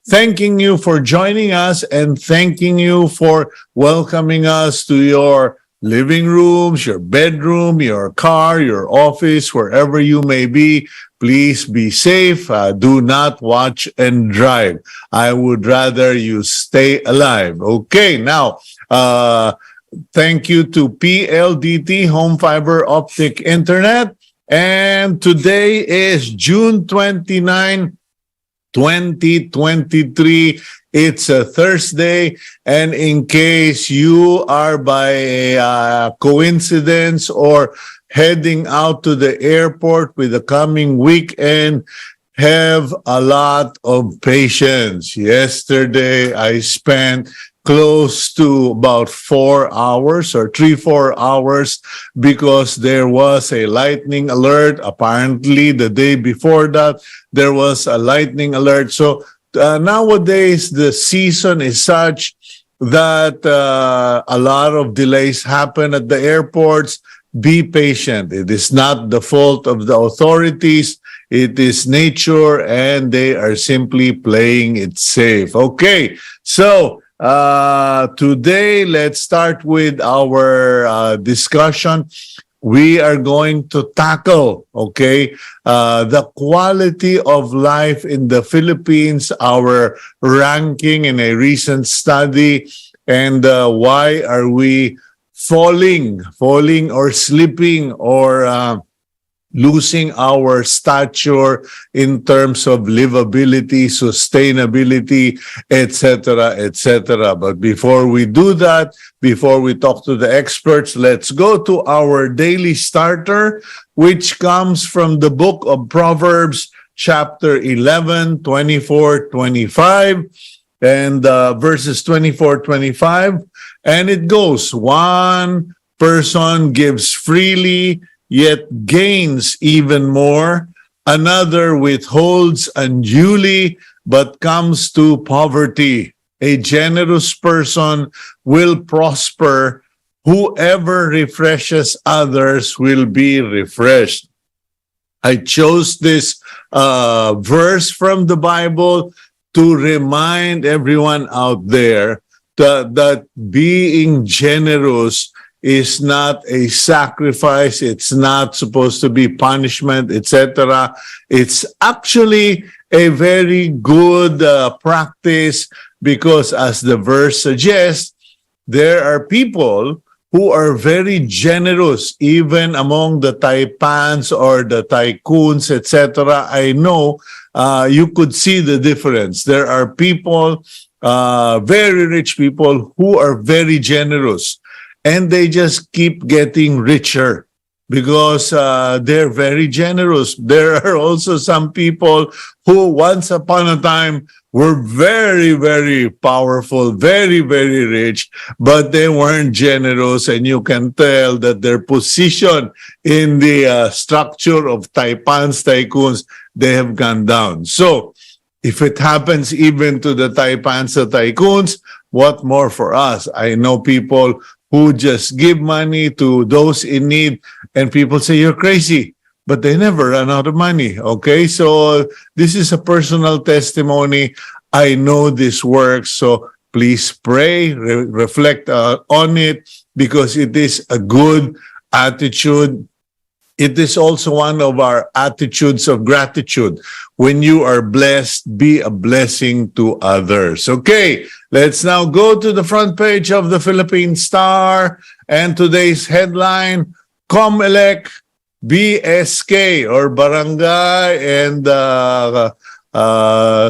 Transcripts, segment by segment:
thanking you for joining us and thanking you for welcoming us to your living rooms, your bedroom, your car, your office, wherever you may be. Please be safe. Do not watch and drive. I would rather you stay alive. Okay, now, thank you to PLDT, Home Fiber Optic Internet. And today is June 29, 2023. It's a Thursday, and in case you are by coincidence or heading out to the airport with the coming weekend, have a lot of patience. Yesterday, I spent close to about 4 hours or 3-4 hours because there was a lightning alert. Apparently, the day before that, there was a lightning alert. So nowadays, the season is such that a lot of delays happen at the airports. Be patient. It is not the fault of the authorities. It is nature, and they are simply playing it safe. Okay, so today, let's start with our discussion. We are going to tackle, the quality of life in the Philippines, our ranking in a recent study, and why are we falling or slipping or losing our stature in terms of livability, sustainability, etc., etc. But before we do that, before we talk to the experts, let's go to our daily starter, which comes from the book of Proverbs, chapter 11, 24-25, and verses 24-25. And it goes, one person gives freely, yet gains even more. Another withholds unduly, but comes to poverty. A generous person will prosper. Whoever refreshes others will be refreshed. I chose this verse from the Bible to remind everyone out there that being generous is not a sacrifice. It's not supposed to be punishment, etc. It's actually a very good practice because, as the verse suggests, there are people who are very generous, even among the taipans or the tycoons, etc. I know you could see the difference. There are people, very rich people, who are very generous. And they just keep getting richer because they're very generous. There are also some people who once upon a time were very, very powerful, very, very rich, but they weren't generous. And you can tell that their position in the structure of taipans, tycoons, they have gone down. So if it happens even to the taipans, the tycoons, what more for us? I know people who just give money to those in need, and people say, you're crazy, but they never run out of money, okay? So this is a personal testimony. I know this works, so please pray, reflect on it, because it is a good attitude. It is also one of our attitudes of gratitude. When you are blessed, be a blessing to others. Okay, let's now go to the front page of the Philippine Star. And today's headline, COMELEC, BSK, or Barangay and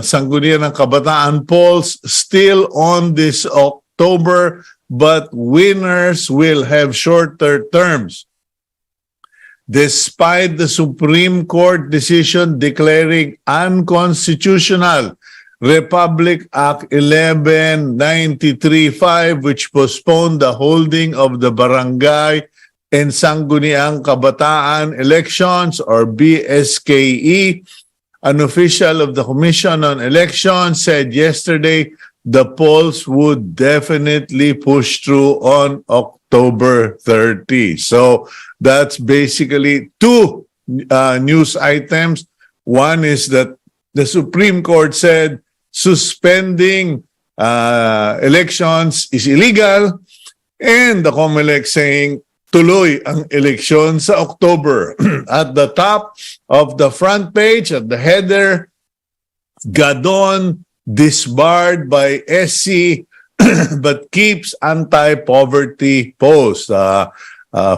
Sangguniang ng Kabataan polls still on this October, but winners will have shorter terms. Despite the Supreme Court decision declaring unconstitutional Republic Act 1193-5, which postponed the holding of the Barangay and Sangguniang Kabataan elections, or BSKE, an official of the Commission on Elections said yesterday the polls would definitely push through on October 30. So that's basically two news items. One is that the Supreme Court said suspending elections is illegal, and the COMELEC saying tuloy ang eleksyon sa October. At the top of the front page, at the header, Gadon disbarred by SC but keeps anti-poverty post.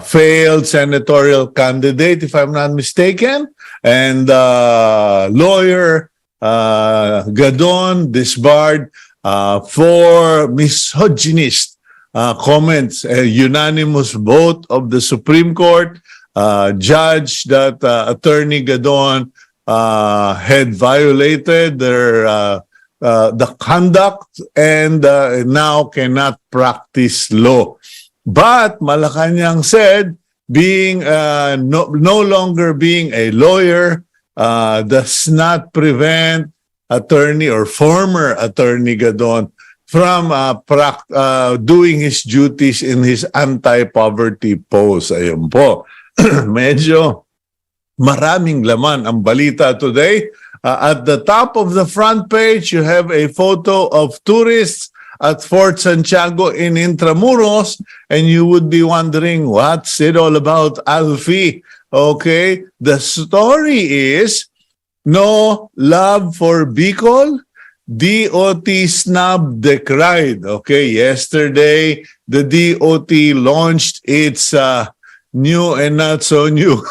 Failed senatorial candidate, if I'm not mistaken, and lawyer Gadon disbarred for misogynist comments. A unanimous vote of the Supreme Court judged that Attorney Gadon had violated the conduct and now cannot practice law. But Malacanang said, being no longer being a lawyer does not prevent attorney or former Attorney Gadon from doing his duties in his anti-poverty post. Ayun po. Medyo maraming laman ang balita today. At the top of the front page, you have a photo of tourists at Fort Santiago in Intramuros, and you would be wondering, what's it all about, Alfie? Okay, the story is, no love for Bicol, DOT snub decried. Okay, yesterday, the DOT launched its new and not so new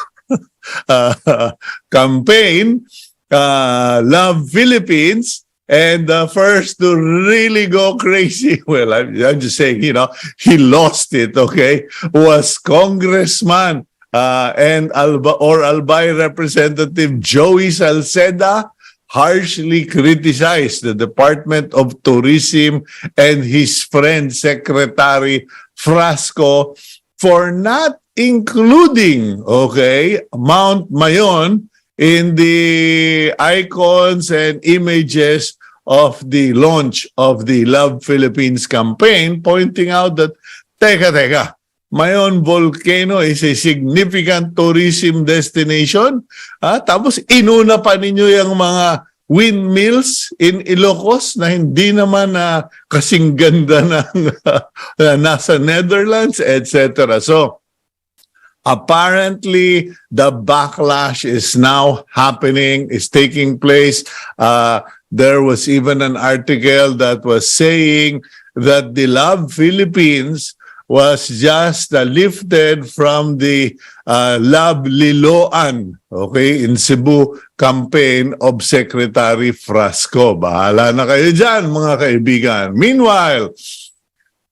campaign, Love Philippines. And the first to really go crazy, well, I'm just saying, you know, he lost it, okay, was Congressman and Albay Representative Joey Salceda, harshly criticized the Department of Tourism and his friend Secretary Frasco for not including, okay, Mount Mayon in the icons and images of the launch of the Love Philippines campaign, pointing out that, teka, Mayon Volcano is a significant tourism destination. Tapos inuna pa ninyo yung mga windmills in Ilocos na hindi naman kasing ganda ng nasa Netherlands, etc. So, apparently, the backlash is now happening, is taking place. There was even an article that was saying that the Love Philippines was just lifted from the Love Liloan, okay, in Cebu campaign of Secretary Frasco. Bahala na kayo dyan, mga kaibigan. Meanwhile,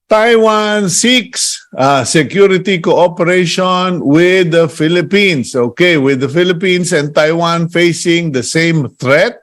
Taiwan seeks security cooperation with the Philippines. Okay, with the Philippines and Taiwan facing the same threat,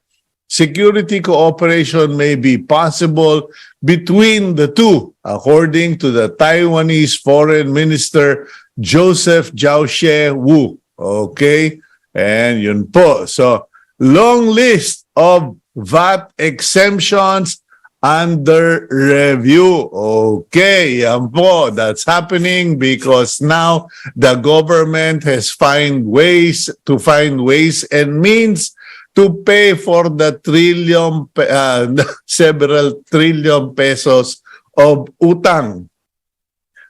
security cooperation may be possible between the two, according to the Taiwanese Foreign Minister Joseph Jiaoxie Wu. Okay, and yun po. So, long list of VAT exemptions under review. Okay, yan po. That's happening because now the government has find ways and means to pay for the several trillion pesos of utang.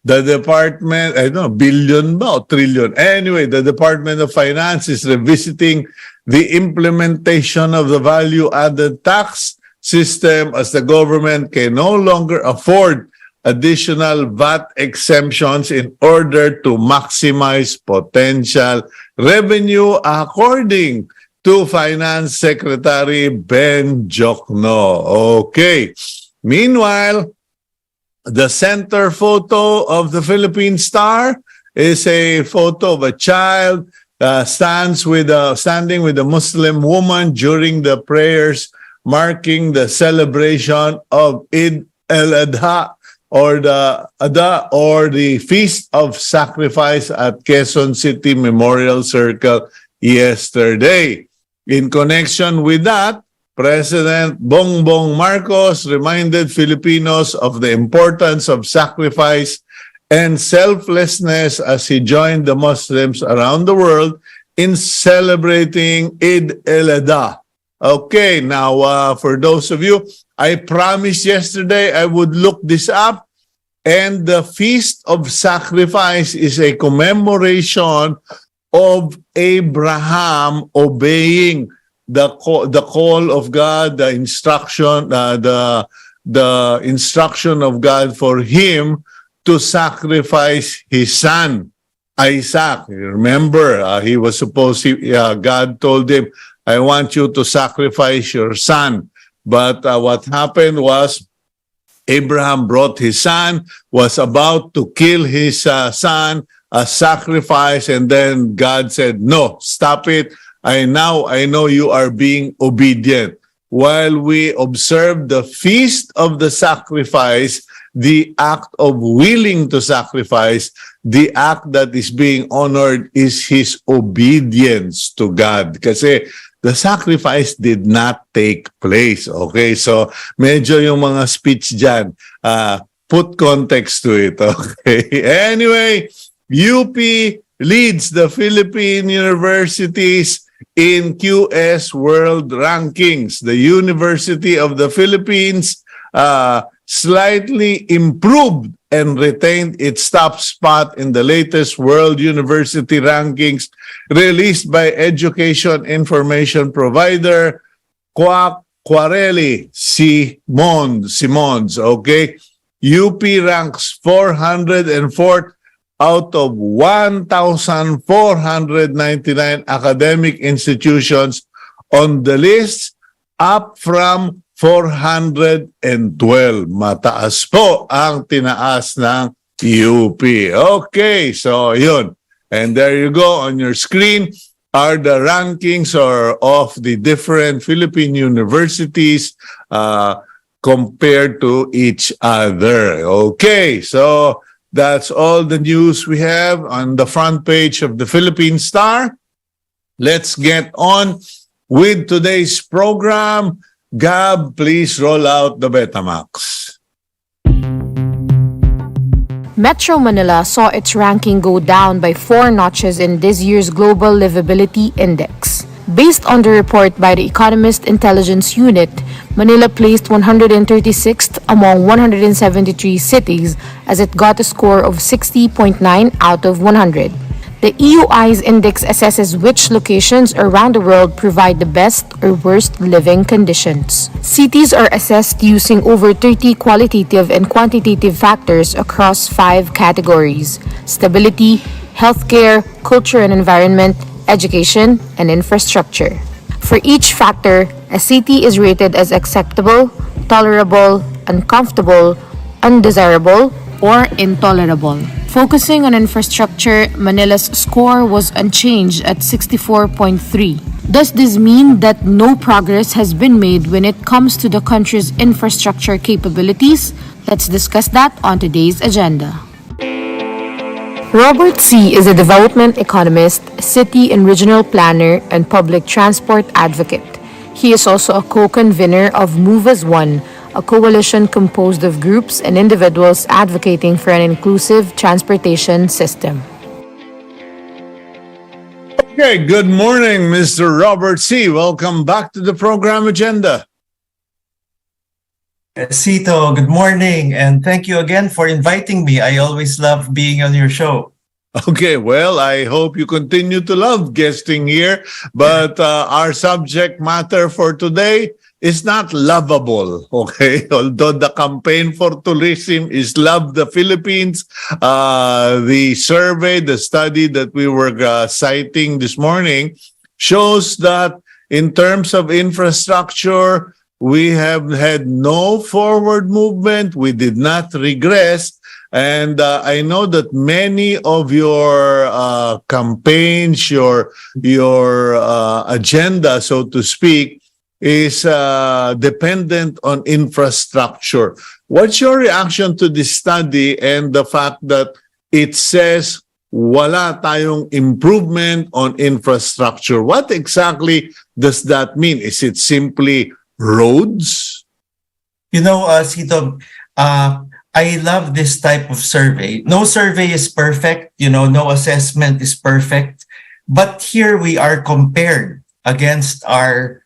The department, I don't know, billion ba o trillion? Anyway, the Department of Finance is revisiting the implementation of the value-added tax system as the government can no longer afford additional VAT exemptions in order to maximize potential revenue, according to Finance Secretary Ben Jokno. Okay. Meanwhile, the center photo of the Philippine Star is a photo of a child standing with a Muslim woman during the prayers marking the celebration of Eid al-Adha or the Feast of Sacrifice at Quezon City Memorial Circle yesterday. In connection with that, President Bongbong Marcos reminded Filipinos of the importance of sacrifice and selflessness as he joined the Muslims around the world in celebrating Eid al-Adha. Okay, now for those of you, I promised yesterday I would look this up. And the Feast of Sacrifice is a commemoration of Abraham obeying the call of God, the instruction, the instruction of God for him to sacrifice his son, Isaac. Remember, he was supposed to, God told him, I want you to sacrifice your son. But what happened was, Abraham brought his son, was about to kill his son, a sacrifice, and then God said, no, stop it. I know you are being obedient. While we observe the feast of the sacrifice, the act of willing to sacrifice, the act that is being honored is his obedience to God. Kasi the sacrifice did not take place. Okay, so medyo yung mga speech dyan, put context to it. Okay, anyway, UP leads the Philippine universities in QS World Rankings. The University of the Philippines slightly improved and retained its top spot in the latest World University Rankings released by education information provider Quarelli Simons. Okay, UP ranks 404th out of 1,499 academic institutions on the list, up from 412. Mataas po ang tinaas ng UP. Okay, so yun. And there you go on your screen are the rankings of the different Philippine universities compared to each other. Okay, so that's all the news we have on the front page of the Philippine Star. Let's get on with today's program. Gab, please roll out the Betamax. Metro Manila saw its ranking go down by 4 notches in this year's Global Livability Index. Based on the report by the Economist Intelligence Unit, Manila placed 136th among 173 cities as it got a score of 60.9 out of 100. The EUI's index assesses which locations around the world provide the best or worst living conditions. Cities are assessed using over 30 qualitative and quantitative factors across 5 categories: stability, healthcare, culture and environment, education, and infrastructure. For each factor, a city is rated as acceptable, tolerable, uncomfortable, undesirable, or intolerable. Focusing on infrastructure, Manila's score was unchanged at 64.3. Does this mean that no progress has been made when it comes to the country's infrastructure capabilities? Let's discuss that on today's agenda. Robert Siy is a development economist, city and regional planner, and public transport advocate. He is also a co-convener of Move as One, a coalition composed of groups and individuals advocating for an inclusive transportation system. Okay, good morning, Mr. Robert Siy. Welcome back to the program agenda. Cito, good morning, and thank you again for inviting me. I always love being on your show. Okay, well, I hope you continue to love guesting here, but our subject matter for today is not lovable, okay? Although the campaign for tourism is Love the Philippines, the survey, the study that we were citing this morning shows that in terms of infrastructure, we have had no forward movement. We did not regress. And I know that many of your campaigns, your agenda, so to speak, is dependent on infrastructure. What's your reaction to this study and the fact that it says wala tayong improvement on infrastructure? What exactly does that mean? Is it simply roads? You know, Cito, I love this type of survey. No survey is perfect, no assessment is perfect. But here we are compared against our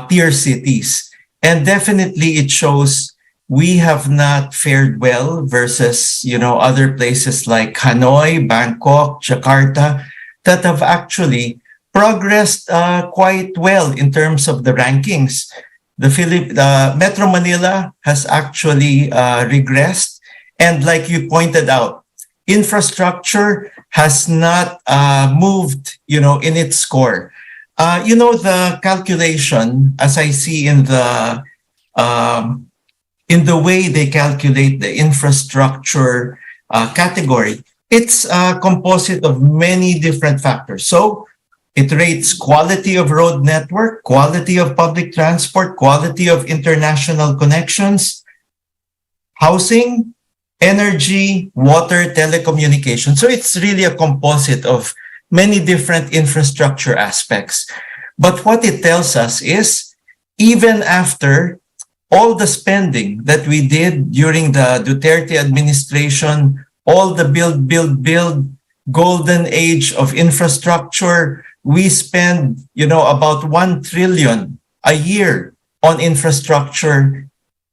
peer cities. And definitely it shows we have not fared well versus, other places like Hanoi, Bangkok, Jakarta that have actually progressed quite well in terms of the rankings. The Metro Manila has actually regressed. And like you pointed out, infrastructure has not moved, in its score. The calculation, as I see in the way they calculate the infrastructure category, it's a composite of many different factors. So it rates quality of road network, quality of public transport, quality of international connections, housing, energy, water, telecommunication. So it's really a composite of many different infrastructure aspects. But what it tells us is, even after all the spending that we did during the Duterte administration, all the build, golden age of infrastructure, we spend, about 1 trillion a year on infrastructure.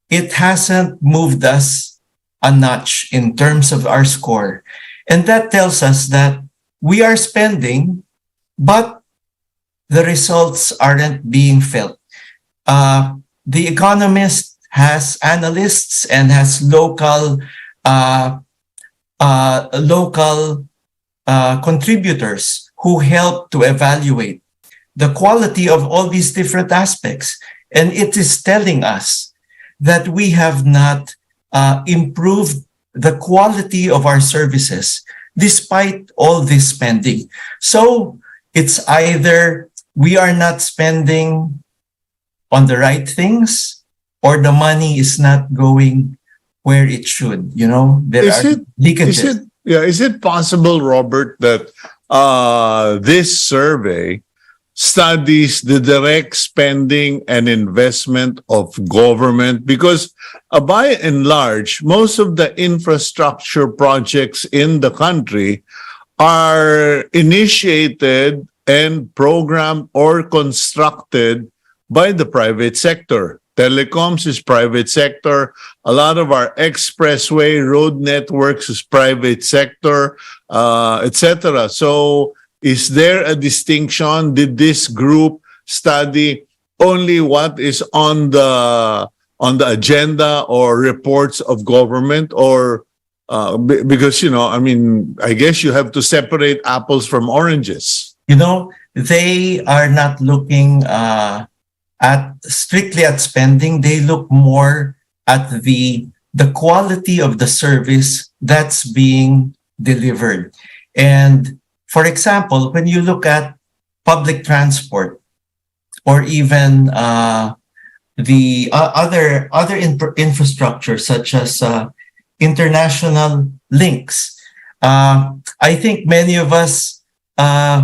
It hasn't moved us a notch in terms of our score. And that tells us that we are spending, but the results aren't being felt. The Economist has analysts and has local contributors who help to evaluate the quality of all these different aspects. And it is telling us that we have not improved the quality of our services despite all this spending. So it's either we are not spending on the right things or the money is not going where it should. There are leakages. Is it possible, Robert, that this survey studies the direct spending and investment of government? Because by and large, most of the infrastructure projects in the country are initiated and programmed or constructed by the private sector. Telecoms is private sector. A lot of our expressway road networks is private sector, etc. So is there a distinction? Did this group study only what is on the agenda or reports of government, or because I guess you have to separate apples from oranges. They are not looking strictly at spending. They look more at the quality of the service that's being delivered. And for example, when you look at public transport or even the other infrastructure such as international links, I think many of us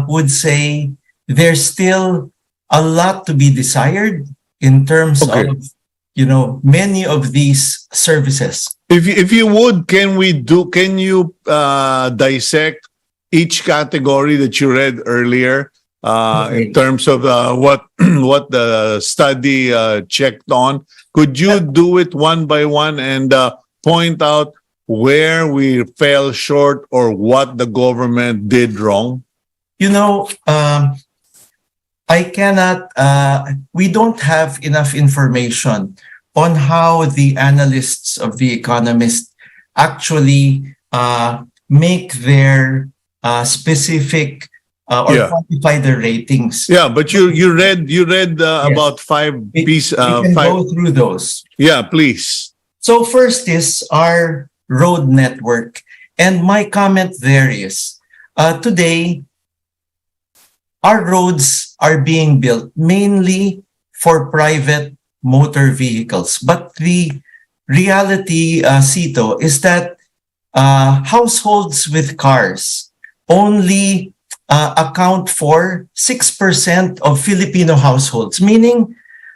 would say there's still a lot to be desired in terms of many of these services. If you would, can you dissect each category that you read earlier in terms of what the study checked on? Could you do it one by one and point out where we fell short or what the government did wrong? I cannot, we don't have enough information on how the analysts of The Economist actually make their specific quantify their ratings. Yeah, but you read about five pieces. We can go through those. Yeah, please. So first is our road network. And my comment there is, today, our roads are being built mainly for private motor vehicles. But the reality, Cito, is that households with cars only account for 6% of Filipino households, meaning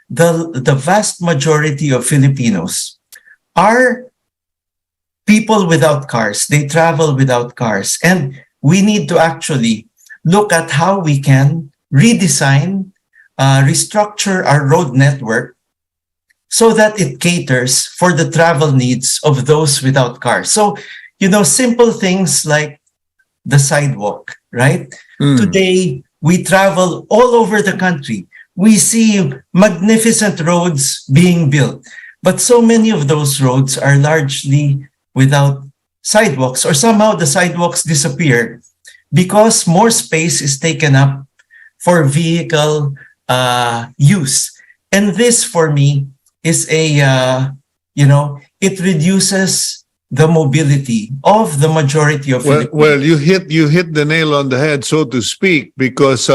the vast majority of Filipinos are people without cars. They travel without cars. And we need to actually look at how we can redesign restructure our road network so that it caters for the travel needs of those without cars. So, simple things like the sidewalk, right? Today, we travel all over the country. We see magnificent roads being built, but so many of those roads are largely without sidewalks, or somehow the sidewalks disappear because more space is taken up for vehicle use. And this, for me, is it reduces the mobility of the majority of Filipinos. Well, you hit the nail on the head, so to speak, because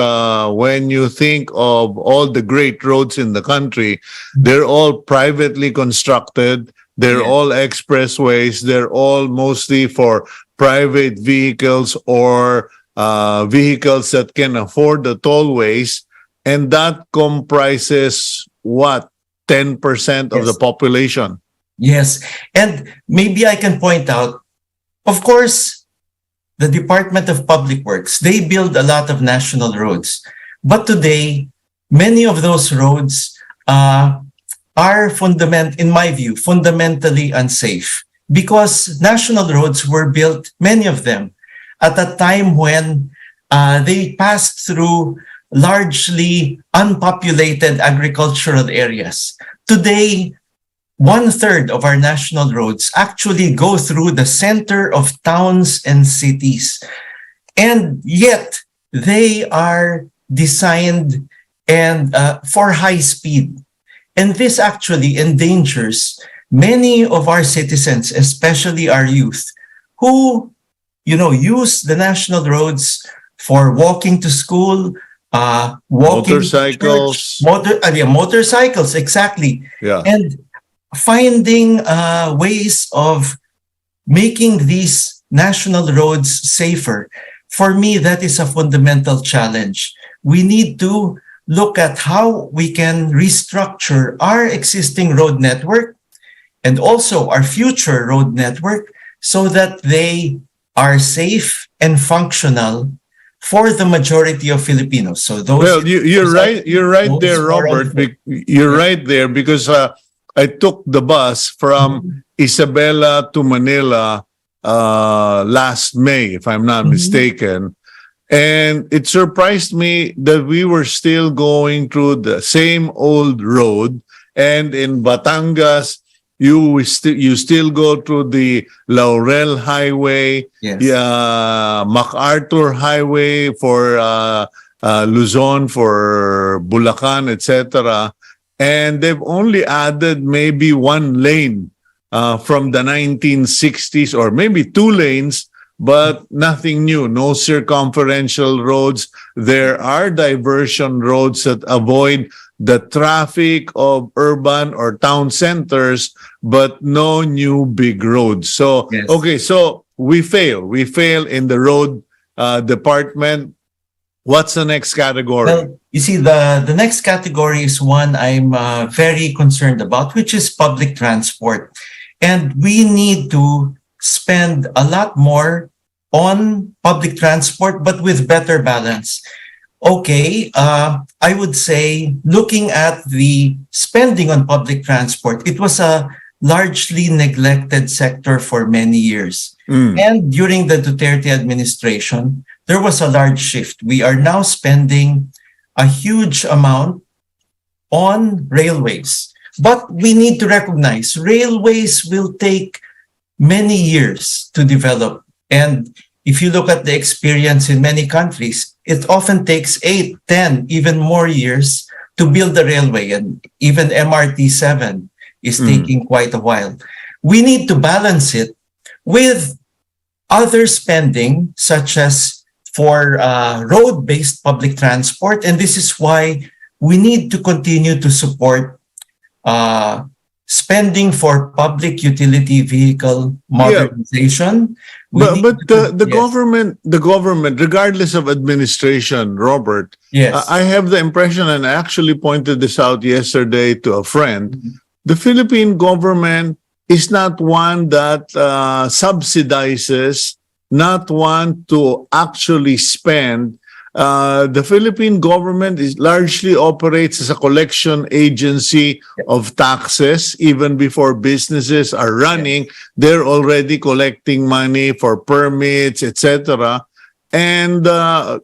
when you think of all the great roads in the country, they're all privately constructed. They're all expressways. They're all mostly for private vehicles or vehicles that can afford the tollways, and that comprises what, 10% of the population. Yes. And maybe I can point out, of course, the Department of Public Works, they build a lot of national roads. But today, many of those roads are in my view, fundamentally unsafe, because national roads were built, many of them, at a time when they passed through largely unpopulated agricultural areas. Today, 1/3 of our national roads actually go through the center of towns and cities. And yet, they are designed and for high speed. And this actually endangers many of our citizens, especially our youth, who, use the national roads for walking to school, walking Motorcycles. to church, motorcycles, exactly. Yeah. And finding ways of making these national roads safer. For me, that is a fundamental challenge. We need to look at how we can restructure our existing road network and also our future road network so that they are safe and functional for the majority of Filipinos. So those. Well, you're right. You're right there, Robert. You're right there because I took the bus from Isabela to Manila last May, if I'm not mistaken. And it surprised me that we were still going through the same old road. And in Batangas, you still go through the Laurel Highway, MacArthur Highway for Luzon, for Bulacan, etc. And they've only added maybe one lane from the 1960s, or maybe two lanes, but nothing new. No circumferential roads. There are diversion roads that avoid the traffic of urban or town centers, but no new big roads. So, okay, so we fail. We fail in the road department. What's the next category? Well, you see, the next category is one I'm very concerned about, which is public transport. And we need to spend a lot more on public transport, but with better balance. Okay, I would say, looking at the spending on public transport, it was a largely neglected sector for many years. And during the Duterte administration, there was a large shift. We are now spending a huge amount on railways. But we need to recognize railways will take many years to develop. And if you look at the experience in many countries, it often takes 8, 10, even more years to build the railway. And even MRT-7 is taking quite a while. We need to balance it with other spending, such as for road-based public transport. And this is why we need to continue to support spending for public utility vehicle modernization. But the government, regardless of administration, Robert, I have the impression, and I actually pointed this out yesterday to a friend, the Philippine government is not one that subsidizes, not one to actually spend the Philippine government is largely operates as a collection agency of taxes. Even before businesses are running, they're already collecting money for permits, etc. And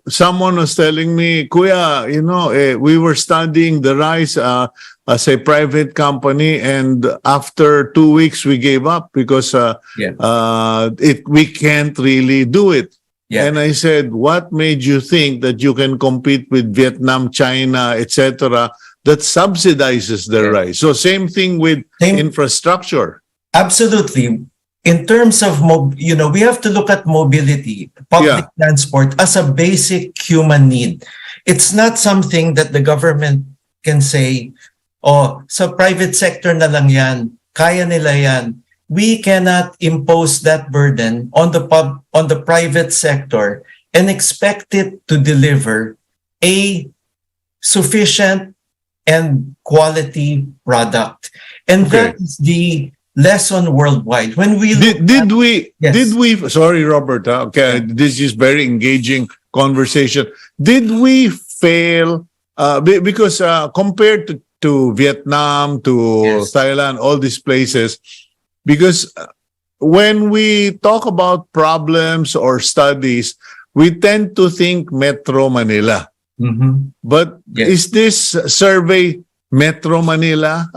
someone was telling me, Kuya, we were studying the rise as a private company, and after 2 weeks we gave up because we can't really do it. Yeah. And I said, what made you think that you can compete with Vietnam, China, etc., that subsidizes the rise? So same thing with infrastructure. Absolutely. In terms of, we have to look at mobility, public transport as a basic human need. It's not something that the government can say, oh, sa private sector na lang yan, kaya nila yan. We cannot impose that burden on the private sector and expect it to deliver a sufficient and quality product. And that is the lesson worldwide. When we did we sorry, Robert, okay, this is very engaging conversation. Did we fail because compared to Vietnam, to Thailand, all these places, because when we talk about problems or studies, we tend to think Metro Manila. But is this survey Metro Manila?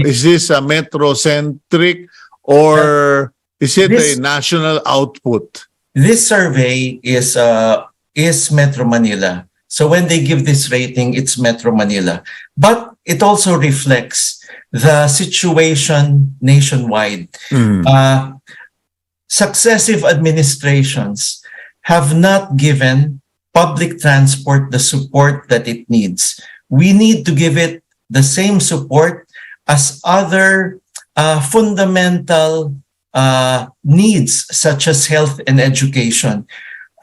Is this a metro-centric, or is it a national output? This survey is Metro Manila. So when they give this rating, it's Metro Manila. But it also reflects the situation nationwide. Successive administrations have not given public transport the support that it needs. We need to give it the same support as other fundamental needs such as health and education.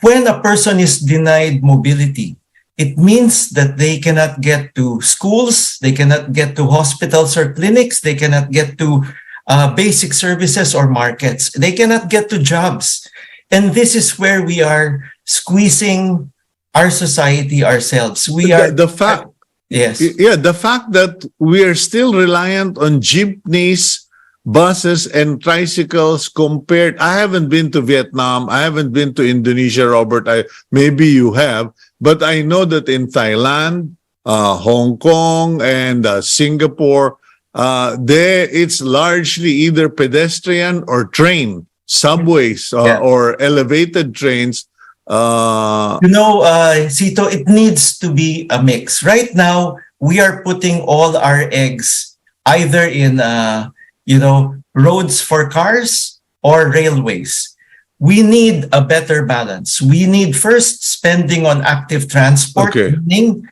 When a person is denied mobility, it means that they cannot get to schools, they cannot get to hospitals or clinics, they cannot get to basic services or markets, they cannot get to jobs. And this is where we are squeezing our society ourselves. We are the fact. Yes. Yeah, the fact that we are still reliant on jeepneys, buses, and tricycles compared. I haven't been to Vietnam. I haven't been to Indonesia, Robert. Maybe you have. But I know that in Thailand, Hong Kong, and Singapore, it's largely either pedestrian or train, subways, or elevated trains. Cito, it needs to be a mix. Right now, we are putting all our eggs either in, roads for cars or railways. We need a better balance. We need first spending on active transport, meaning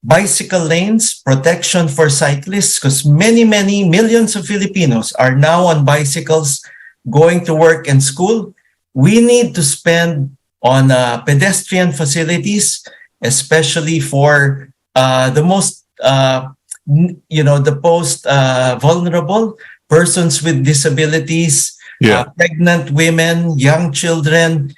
bicycle lanes, protection for cyclists, because many millions of Filipinos are now on bicycles going to work and school. We need to spend on pedestrian facilities, especially for the most, the most vulnerable, persons with disabilities, pregnant women, young children.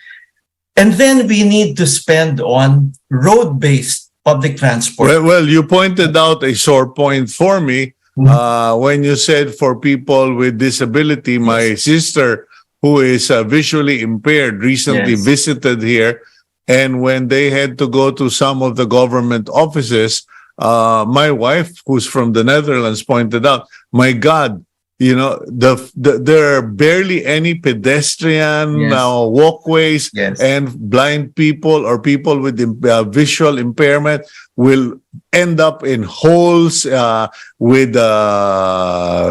And then we need to spend on road-based public transport. Well, you pointed out a sore point for me when you said for people with disability. My sister, who is visually impaired, recently visited here. And when they had to go to some of the government offices, my wife, who's from the Netherlands, pointed out, my God, there are barely any pedestrian walkways, and blind people or people with visual impairment will end up in holes with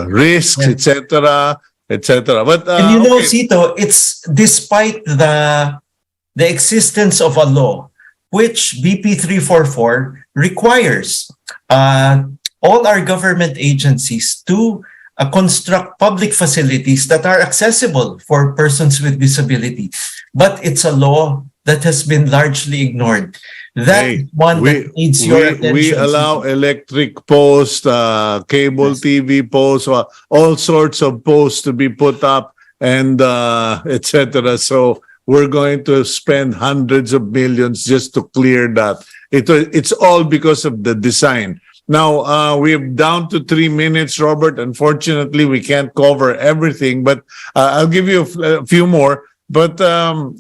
risks, etc. But Cito, it's despite the existence of a law which BP 344 requires all our government agencies to construct public facilities that are accessible for persons with disability. But it's a law that has been largely ignored. That that needs your attention. We allow electric posts, cable TV posts, all sorts of posts to be put up, and etc. So we're going to spend hundreds of millions just to clear that. It's all because of the design. Now, we're down to 3 minutes, Robert. Unfortunately, we can't cover everything, but I'll give you a few more. But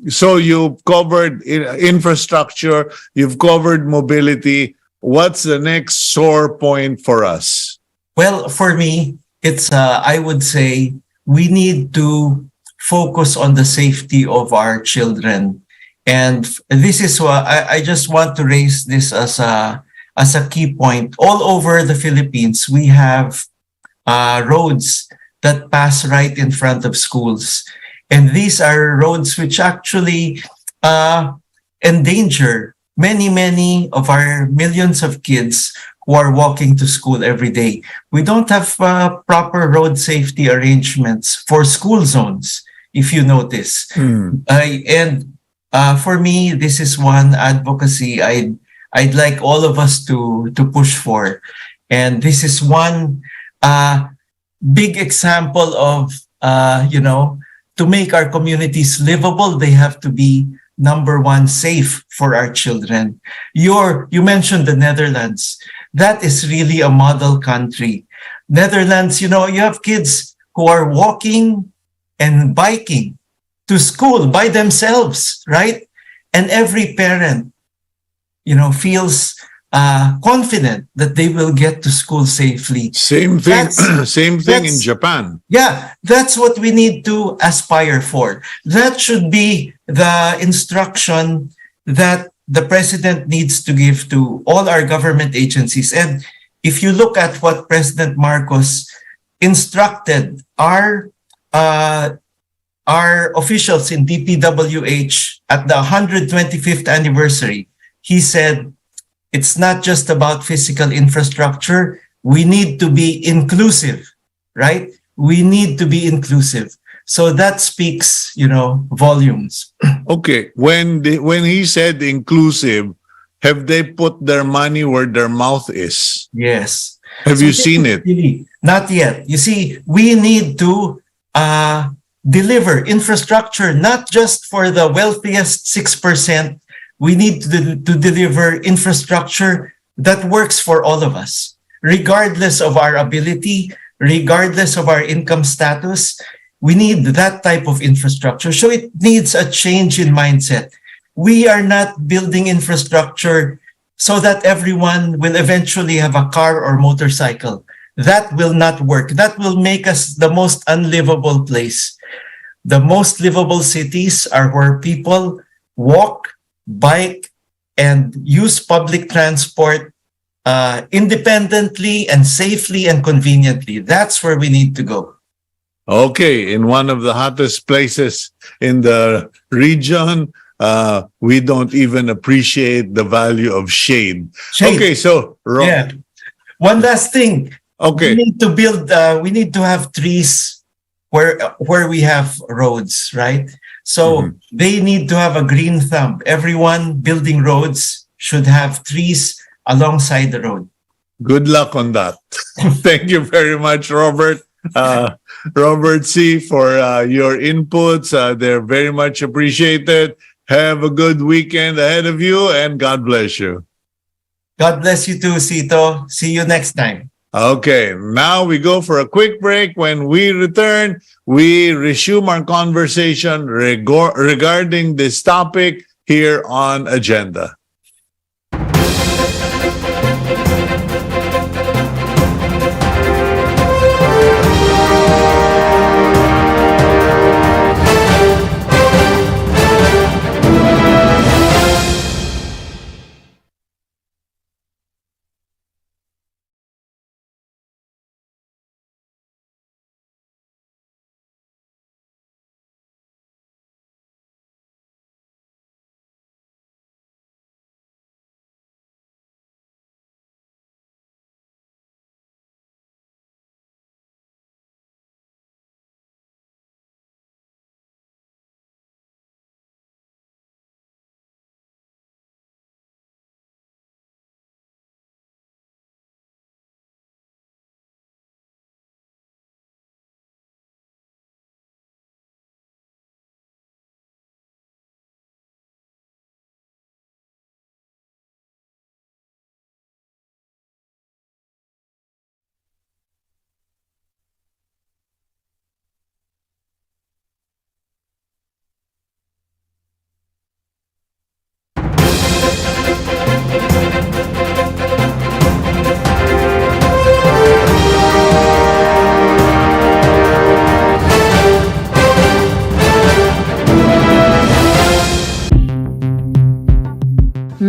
so you've covered infrastructure, you've covered mobility. What's the next sore point for us? Well, for me, it's I would say we need to focus on the safety of our children. And this is what I just want to raise this as a key point. All over the Philippines, we have roads that pass right in front of schools. And these are roads which actually endanger many of our millions of kids who are walking to school every day. We don't have proper road safety arrangements for school zones, if you notice. And for me, this is one advocacy I'd like all of us to push for. And this is one big example of, to make our communities livable, they have to be, number one, safe for our children. You mentioned the Netherlands. That is really a model country. Netherlands, you have kids who are walking and biking to school by themselves, right? And every parent, feels confident that they will get to school safely. Same thing. Same thing in Japan. Yeah, that's what we need to aspire for. That should be the instruction that the president needs to give to all our government agencies. And if you look at what President Marcos instructed our officials in DPWH at the 125th anniversary, he said, it's not just about physical infrastructure. We need to be inclusive, right? We need to be inclusive. So that speaks, volumes. Okay. When he said inclusive, have they put their money where their mouth is? Yes. Have you seen it? Really, not yet. You see, we need to deliver infrastructure, not just for the wealthiest 6%. We need to deliver infrastructure that works for all of us, regardless of our ability, regardless of our income status. We need that type of infrastructure. So it needs a change in mindset. We are not building infrastructure so that everyone will eventually have a car or motorcycle. That will not work. That will make us the most unlivable place. The most livable cities are where people walk, bike, and use public transport independently and safely and conveniently. That's where we need to go. Okay, in one of the hottest places in the region, we don't even appreciate the value of shade. Okay, so yeah. One last thing. Okay, we need to build. We need to have trees where we have roads, right? So they need to have a green thumb. Everyone building roads should have trees alongside the road. Good luck on that. Thank you very much, Robert. Robert Siy, for your inputs. They're very much appreciated. Have a good weekend ahead of you, and God bless you. God bless you too, Cito. See you next time. Okay, now we go for a quick break. When we return, we resume our conversation regarding this topic here on Agenda.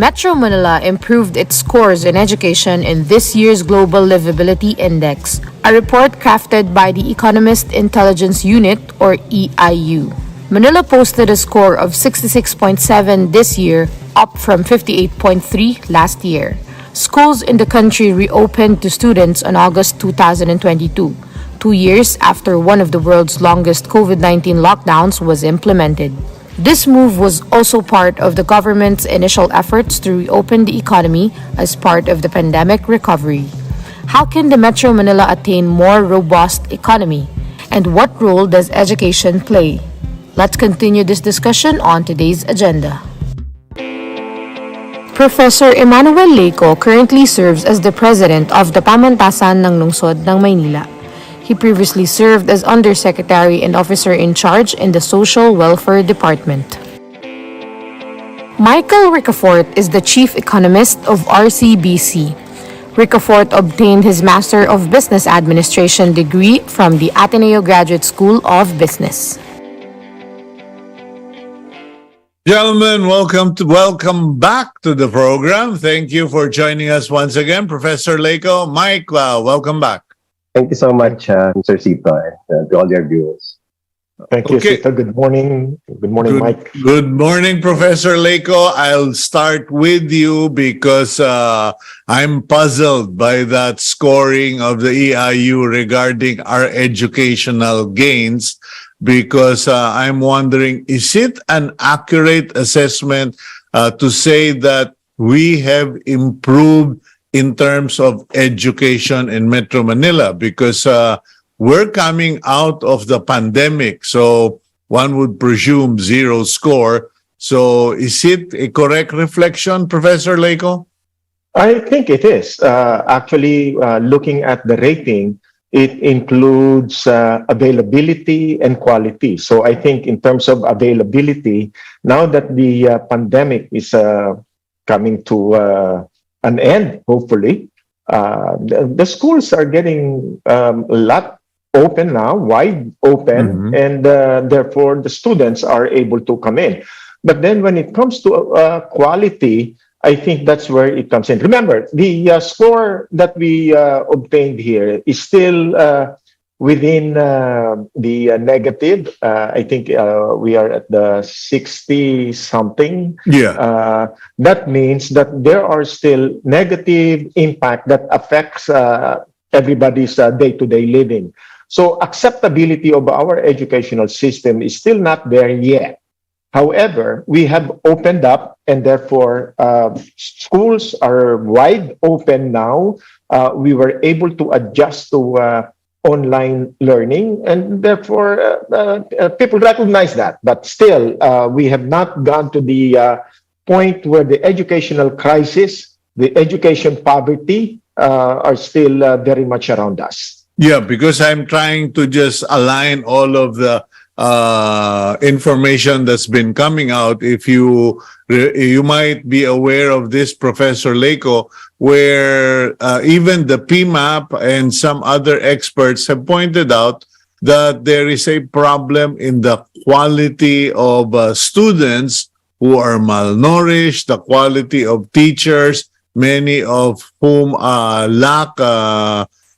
Metro Manila improved its scores in education in this year's Global Livability Index, a report crafted by the Economist Intelligence Unit, or EIU. Manila posted a score of 66.7 this year, up from 58.3 last year. Schools in the country reopened to students on August 2022, 2 years after one of the world's longest COVID-19 lockdowns was implemented. This move was also part of the government's initial efforts to reopen the economy as part of the pandemic recovery. How can the Metro Manila attain more robust economy? And what role does education play? Let's continue this discussion on today's agenda. Professor Emmanuel Leyco currently serves as the president of the Pamantasan ng Lungsod ng Maynila. He previously served as Undersecretary and Officer in Charge in the Social Welfare Department. Michael Ricafort is the Chief Economist of RCBC. Ricafort obtained his Master of Business Administration degree from the Ateneo Graduate School of Business. Gentlemen, welcome back to the program. Thank you for joining us once again, Professor Leyco. Mike, welcome back. Thank you so much, Mr. Cito, and to all your viewers. Thank you, Okay. Cito. Good morning. Good morning, Mike. Good morning, Professor Leyco. I'll start with you because I'm puzzled by that scoring of the EIU regarding our educational gains. Because I'm wondering, is it an accurate assessment to say that we have improved in terms of education in Metro Manila? Because we're coming out of the pandemic, so one would presume zero score. So is it a correct reflection, Professor Leyco? I think it is. Actually, looking at the rating, it includes availability and quality. So I think in terms of availability, now that the pandemic is coming to an end, hopefully, the schools are getting a lot open now, wide open, and therefore the students are able to come in. But then when it comes to quality, I think that's where it comes in. Remember, the score that we obtained here is still within the negative. I think we are at the 60-something. Yeah. That means that there are still negative impact that affects everybody's day-to-day living. So acceptability of our educational system is still not there yet. However, we have opened up, and therefore schools are wide open now. We were able to adjust to online learning, and therefore people recognize that. But still, we have not gone to the point where the educational crisis, the education poverty are still very much around us. Yeah, because I'm trying to just align all of the information that's been coming out. If you might be aware of this, Professor Leyco, where even the PMAP and some other experts have pointed out that there is a problem in the quality of students who are malnourished, the quality of teachers, many of whom lack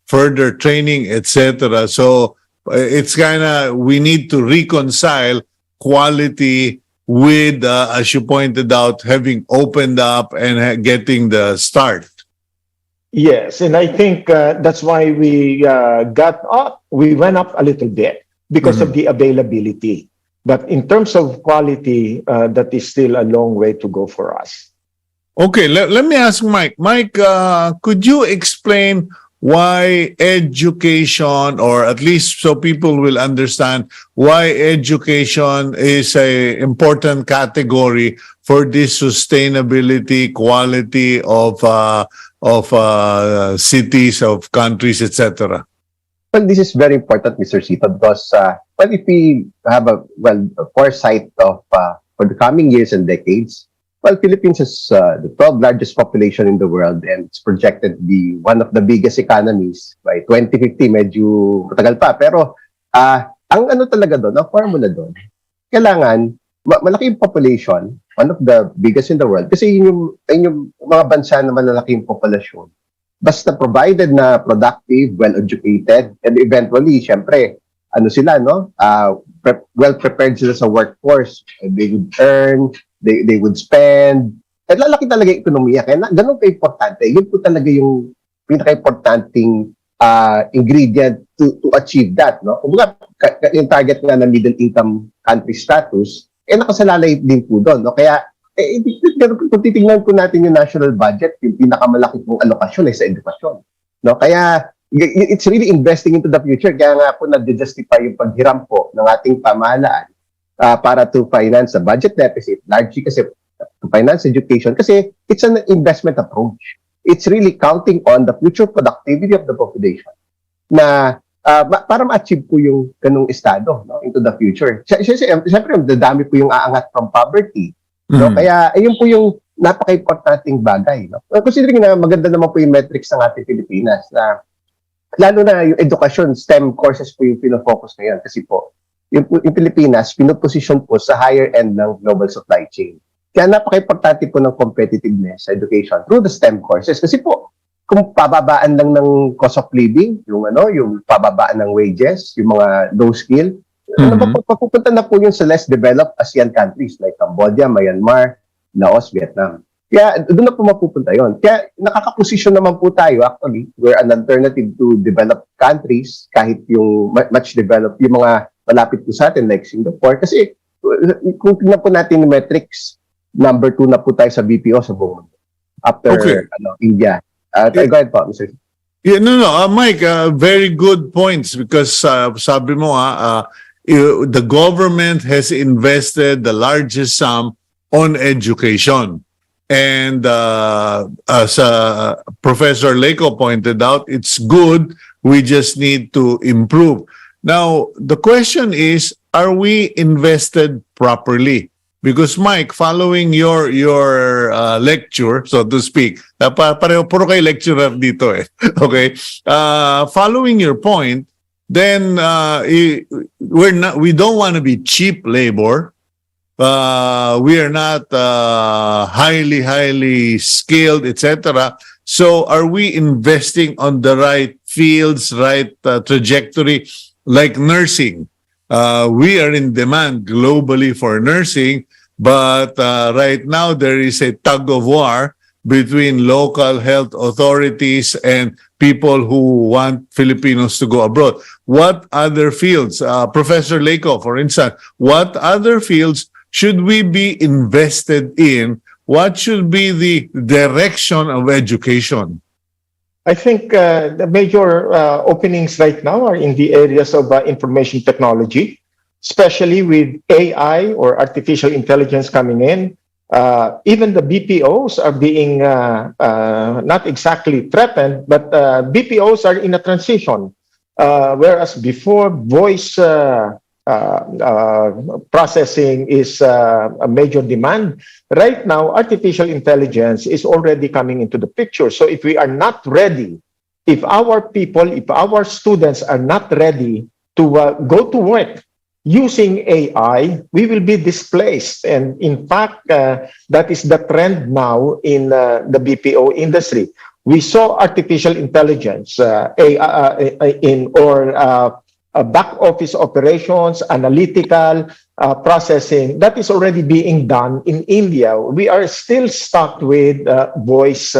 further training, etc. So it's kind of, we need to reconcile quality with, as you pointed out, having opened up and getting the start. Yes, and I think that's why we we went up a little bit because of the availability. But in terms of quality, that is still a long way to go for us. Okay, let me ask Mike. Mike, could you explain why education, or at least so people will understand, why education is an important category for this sustainability, quality of cities, of countries, etc.? Well, this is very important, Mr. Cito, because if we have a foresight of for the coming years and decades, Philippines is the 12th largest population in the world, and it's projected to be one of the biggest economies by 2050. Medyo matagal pa. Pero ang ano talaga doon, ang formula doon, kailangan malaki yung population one of the biggest in the world. Kasi yun yung mga bansa na malalaking populasyon. Basta provided na productive, well-educated, and eventually, syempre, ano sila, no? Well-prepared sila sa workforce. They would earn, they would spend, at lalaki talaga yung ekonomiya. Kaya ganun ka-importante. Yun po talaga yung pinaka-importanting ingredient to achieve that, no? Kumbaga, yung target nga na middle income country status, nakasalalay din po doon, no? Kaya, kung titignan po natin yung national budget, yung pinakamalaki pong alokasyon ay sa edukasyon, no? Kaya, it's really investing into the future. Kaya nga po nag-justify yung paghiram po ng ating pamahalaan para to finance the budget deficit, largely kasi to finance education, kasi it's an investment approach. It's really counting on the future productivity of the population na para ma-achieve po yung ganung estado, no, into the future. Siyempre, dadami po yung aangat from poverty. No? Kaya ayun po yung napaka-importanting bagay. No? Considering na maganda naman po yung metrics ng ating Pilipinas, na lalo na yung edukasyon, STEM courses po yung pinofocus ngayon. Kasi po, yung Pilipinas, pinoposition po sa higher end ng global supply chain. Kaya napaka-importante po ng competitiveness sa education through the STEM courses. Kasi po, kung pababaan lang ng cost of living, yung pababaan ng wages, yung mga low skill, papupunta na po yun sa less developed ASEAN countries like Cambodia, Myanmar, Laos, Vietnam. Kaya doon na po mapupunta yun. Kaya nakakaposisyon naman po tayo, actually, we're an alternative to developed countries, kahit yung much developed, yung mga malapit po sa atin like Singapore. Kasi kung tingnan po natin yung metrics, number 2 na po tayo sa BPO sa buong mundo. After India. Go ahead po, Mr. Yeah, Mike, very good points because sabi mo the government has invested the largest sum on education. And as Professor Leyco pointed out, it's good. We just need to improve. Now, the question is, are we invested properly? Because Mike, following your lecture, so to speak, pareho puro kayo lecturer dito eh. Okay? Following your point, then we don't want to be cheap labor. We are not highly skilled, etc. So are we investing on the right fields, right trajectory, like nursing? We are in demand globally for nursing, but right now there is a tug of war between local health authorities and people who want Filipinos to go abroad. What other fields, Professor Leyco, for instance, what other fields should we be invested in? What should be the direction of education? I think the major openings right now are in the areas of information technology, especially with AI or artificial intelligence coming in. Even the BPOs are being not exactly threatened, but BPOs are in a transition. Whereas before, voice processing is a major demand. Right now, artificial intelligence is already coming into the picture. So if we are not ready, if our people, if our students are not ready to go to work using AI, we will be displaced. And in fact, that is the trend now in the BPO industry. We saw artificial intelligence back office operations, analytical processing, that is already being done in India. We are still stuck with voice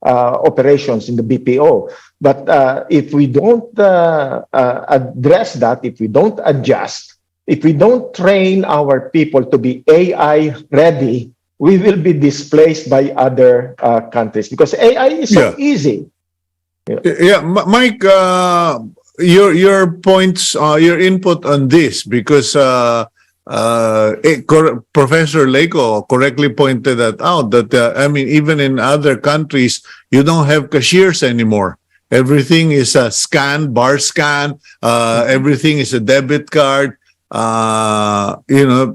operations in the BPO. But if we don't address that, if we don't adjust, if we don't train our people to be AI ready, we will be displaced by other countries because AI is so easy. Mike, your points, your input on this, because Professor Leyco correctly pointed that out, that I mean, even in other countries, you don't have cashiers anymore. Everything is a scan, bar scan. Everything is a debit card. And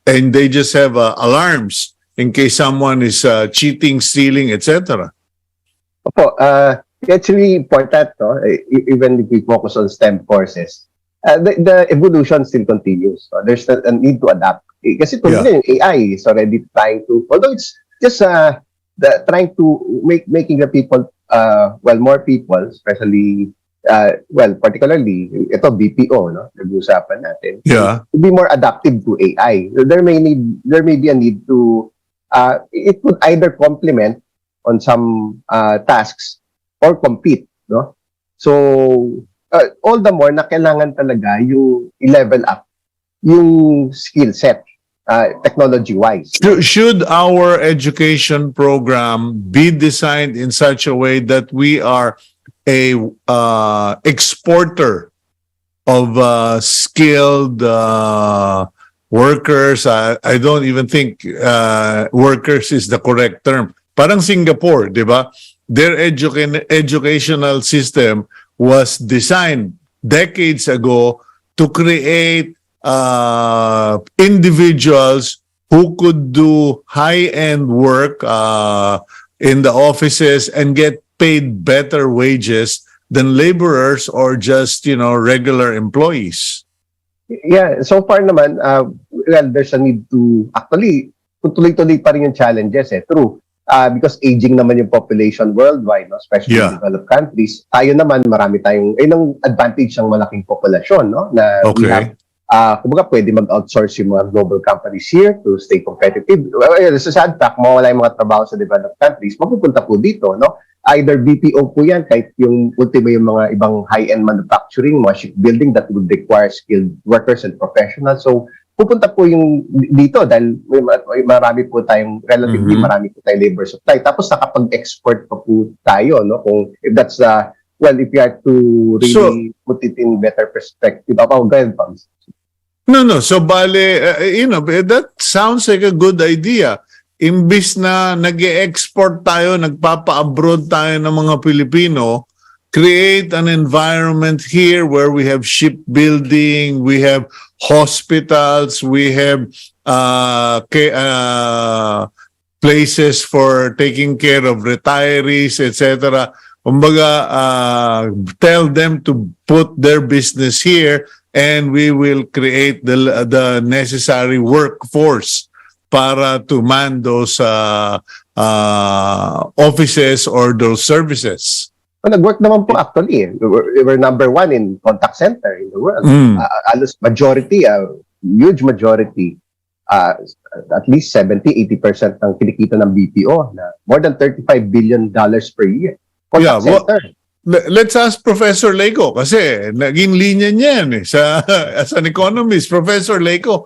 they just have alarms in case someone is cheating, stealing, etc. It's really important, no? Even if we focus on STEM courses. The evolution still continues. There's a need to adapt. Kasi tulad Yeah. yung AI is already trying to, although it's just trying to making the people, more people, especially, particularly, ito BPO, no? Nag-uusapan natin. Yeah. To be more adaptive to AI. There may be a need to, it would either complement on some tasks or compete, no? So, all the more na kailangan talaga yung i-level up yung skill set, technology-wise. Should our education program be designed in such a way that we are a exporter of skilled workers? I don't even think workers is the correct term. Parang Singapore, di ba? Their educational system was designed decades ago to create individuals who could do high-end work in the offices and get paid better wages than laborers or just, regular employees. Yeah, so far naman, there's a need to, actually, tuloy-tuloy pa rin yung challenges, true. Because aging naman yung population worldwide, no? Especially in developed countries. Tayo naman, marami tayong, ng advantage ng malaking populasyon, no? Na we have, kumbaga pwede mag-outsource yung mga global companies here to stay competitive. Well, this is a sad fact, mawala yung mga trabaho sa developed countries, mapupunta po dito, no? Either BPO po yan, kahit yung ultimo yung mga ibang high-end manufacturing, mga shipbuilding that would require skilled workers and professionals. So, pupunta po yung dito dahil may marami po tayong, relatively marami po tayong labor supply. Tapos nakapag-export pa po tayo, no? Kung if that's if you have to really put it in better perspective. Go ahead, Pams. No. So, bale, that sounds like a good idea. Imbis na nag-e-export tayo, nagpapa-abroad tayo ng mga Pilipino, create an environment here where we have shipbuilding, we have hospitals, we have places for taking care of retirees, etc. Kumbaga, tell them to put their business here and we will create the necessary workforce para to man those offices or those services. Well, nag-work naman po actually. We were number one in contact center in the world. Majority, huge majority, at least 70-80% ng kinikita ng BPO na more than $35 billion per year. Contact center. Let's ask Professor Leyco kasi naging linya niya yan as an economist. Professor Leyco,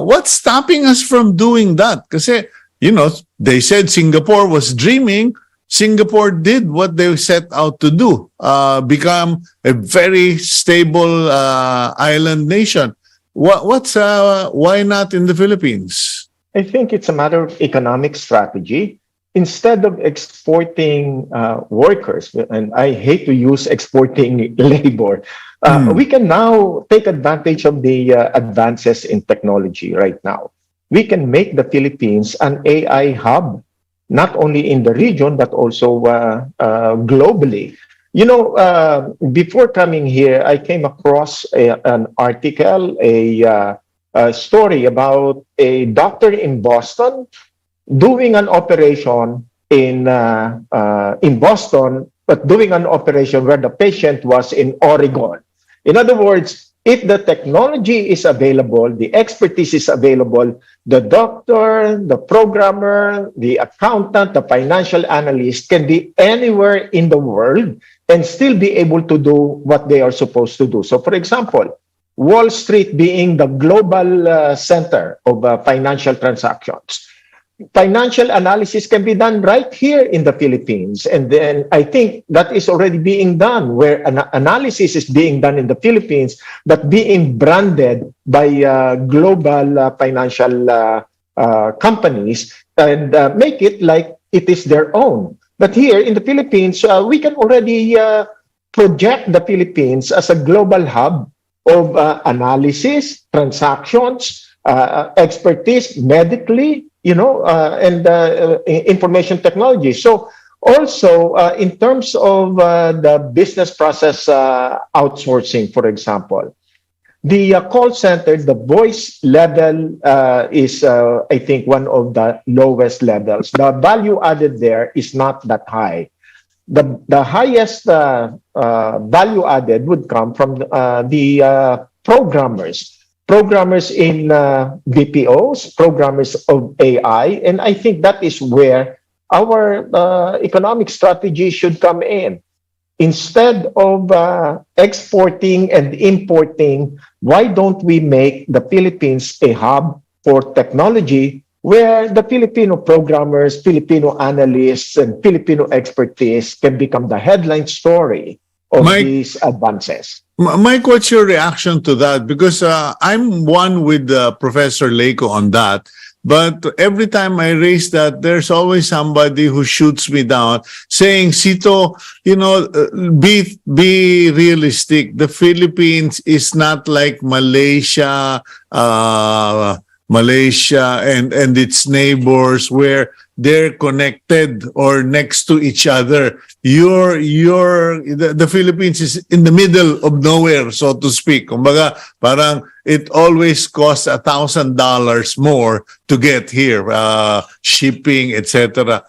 what's stopping us from doing that? Kasi, they said Singapore was dreaming. Singapore did what they set out to do, become a very stable island nation. Why not in the Philippines? I think it's a matter of economic strategy. Instead of exporting workers, and I hate to use exporting labor, we can now take advantage of the advances in technology right now. We can make the Philippines an AI hub, not only in the region, but also globally. Before coming here, I came across an article, a story about a doctor in Boston doing an operation in Boston, but doing an operation where the patient was in Oregon. In other words, if the technology is available, the expertise is available, the doctor, the programmer, the accountant, the financial analyst can be anywhere in the world and still be able to do what they are supposed to do. So, for example, Wall Street being the global center of financial transactions, financial analysis can be done right here in the Philippines. And then I think that is already being done, where an analysis is being done in the Philippines, but being branded by global financial companies and make it like it is their own. But here in the Philippines, we can already project the Philippines as a global hub of analysis, transactions, expertise medically, and information technology. So also in terms of the business process outsourcing, for example, The call center, the voice level is, I think, one of the lowest levels. The value added there is not that high. The highest value added would come from the programmers in BPOs, programmers of AI, and I think that is where our economic strategy should come in. Instead of exporting and importing, why don't we make the Philippines a hub for technology where the Filipino programmers, Filipino analysts, and Filipino expertise can become the headline story of these advances? Mike, what's your reaction to that? Because I'm one with Professor Leyco on that. But every time I raise that, there's always somebody who shoots me down saying, Cito, you know, be realistic. The Philippines is not like Malaysia, and its neighbors where they're connected or next to each other. The Philippines is in the middle of nowhere, so to speak. Kumbaga, parang it always costs $1,000 more to get here, shipping, etc.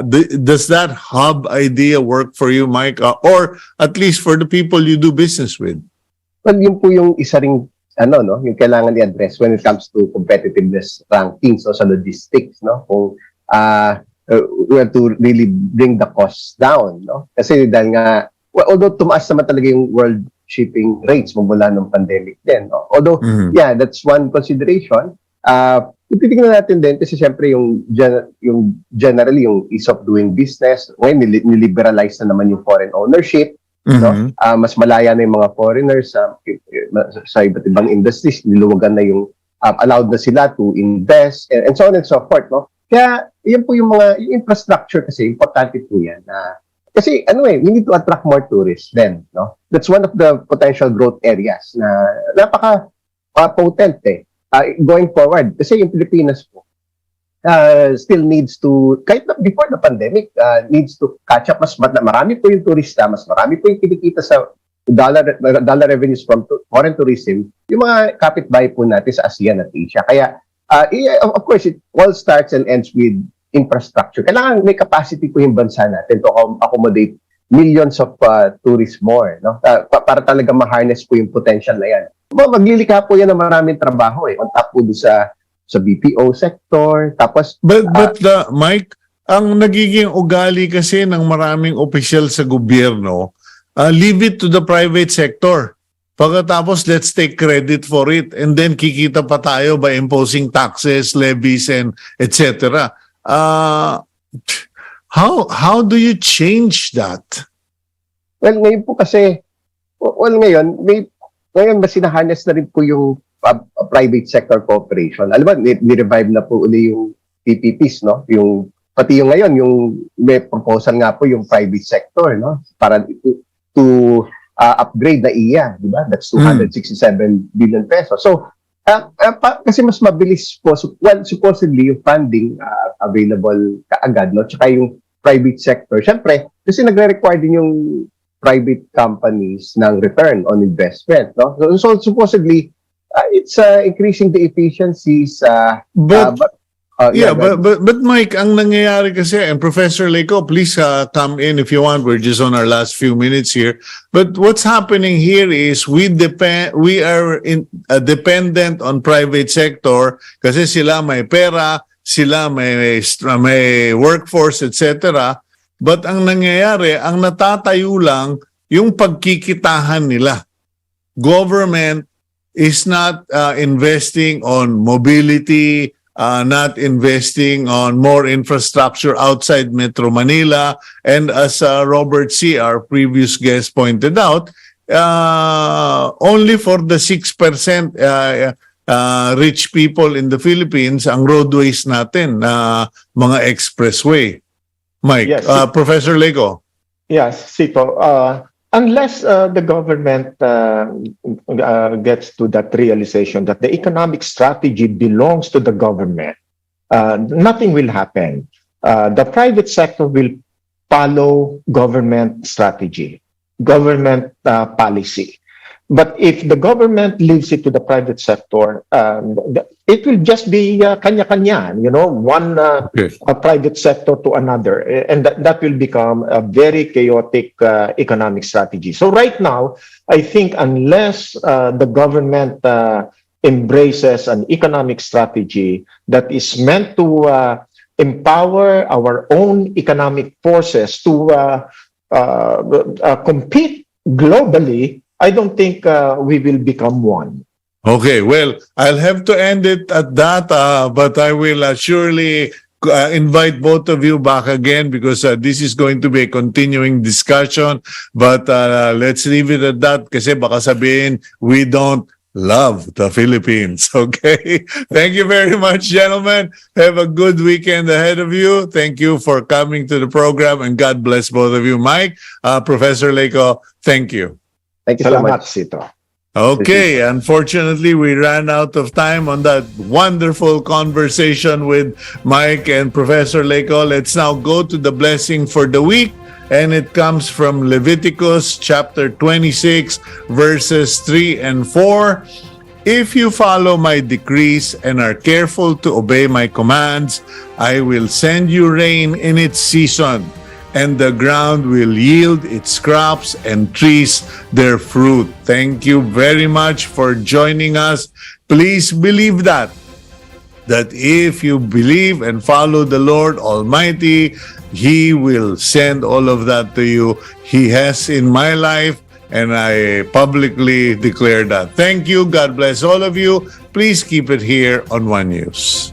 Does that hub idea work for you, Mike? Or at least for the people you do business with? Well, yun po yung isa ring yung kailangan i-address when it comes to competitiveness rankings o sa logistics, no? Kung we have to really bring the costs down, no? Kasi dahil nga, although tumaas naman talaga yung world shipping rates mula ng pandemic din, no? Although, yeah, that's one consideration. Titignan natin din kasi siyempre yung generally yung ease of doing business, ngayon niliberalize na naman yung foreign ownership, no? Mas malaya na yung mga foreigners sa iba't ibang industries, niluwagan na yung allowed na sila to invest and so on and so forth, no? Kaya yan po yung mga yung infrastructure kasi importante po yan kasi we need to attract more tourists then, no? That's one of the potential growth areas na napaka potent going forward kasi yung Pilipinas po still needs to, kahit before the pandemic, needs to catch up. Mas marami po yung turista, mas marami po yung kinikita sa dollar revenues from foreign tourism, yung mga kapitbahay po natin sa ASEAN at Asia. Kaya, of course, it all starts and ends with infrastructure. Kailangan may capacity po yung bansa natin to accommodate millions of tourists more, no? Para talaga ma-harness po yung potential na yan. Maglilikha po yan ng maraming trabaho on top po sa BPO sector, tapos... But Mike, ang nagiging ugali kasi ng maraming opisyal sa gobyerno, leave it to the private sector. Pagkatapos, let's take credit for it and then kikita pa tayo by imposing taxes, levies, and etc. How do you change that? Well, ngayon po kasi, ngayon mas sinaharness na rin po yung private sector cooperation. Alam ba, ni-revive na po uli yung PPPs, no? Pati yung ngayon, yung may proposal nga po yung private sector, no? Para to upgrade na iya, di ba? That's 267 billion pesos. So, kasi mas mabilis po, supposedly yung funding available kaagad, no? Tsaka yung private sector. Siyempre, kasi nagre-require din yung private companies ng return on investment, no? So supposedly, it's increasing the efficiencies. But Mike, ang nangyayari kasi, and Professor Leyco, please come in if you want. We're just on our last few minutes here. But what's happening here is we are dependent on private sector kasi sila may pera, sila may workforce, etc. But ang nangyayari, ang natatayo lang yung pagkikitahan nila. Government is not investing on mobility, not investing on more infrastructure outside Metro Manila. And as Robert Siy, our previous guest, pointed out, only for the 6% rich people in the Philippines, ang roadways natin, mga expressway. Mike, yes, Professor Leyco. Yes, Cito. Unless the government gets to that realization that the economic strategy belongs to the government, nothing will happen. The private sector will follow government strategy, government policy. But if the government leaves it to the private sector, it will just be kanya-kanya, one a private sector to another. And that will become a very chaotic economic strategy. So right now, I think unless the government embraces an economic strategy that is meant to empower our own economic forces to compete globally, I don't think we will become one. Okay, well, I'll have to end it at that, but I will surely invite both of you back again because this is going to be a continuing discussion. But let's leave it at that kasi baka sabihin we don't love the Philippines. Okay? Thank you very much, gentlemen. Have a good weekend ahead of you. Thank you for coming to the program and God bless both of you. Mike, Professor Leyco, thank you. Thank you so Salamat, much. Cito. Okay, unfortunately, we ran out of time on that wonderful conversation with Mike and Professor Leyco. Let's now go to the blessing for the week, and it comes from Leviticus chapter 26, verses 3 and 4. If you follow my decrees and are careful to obey my commands, I will send you rain in its season, and the ground will yield its crops and trees their fruit. Thank you very much for joining us. Please believe that if you believe and follow the Lord Almighty, He will send all of that to you. He has in my life, and I publicly declare that. Thank you. God bless all of you. Please keep it here on One News.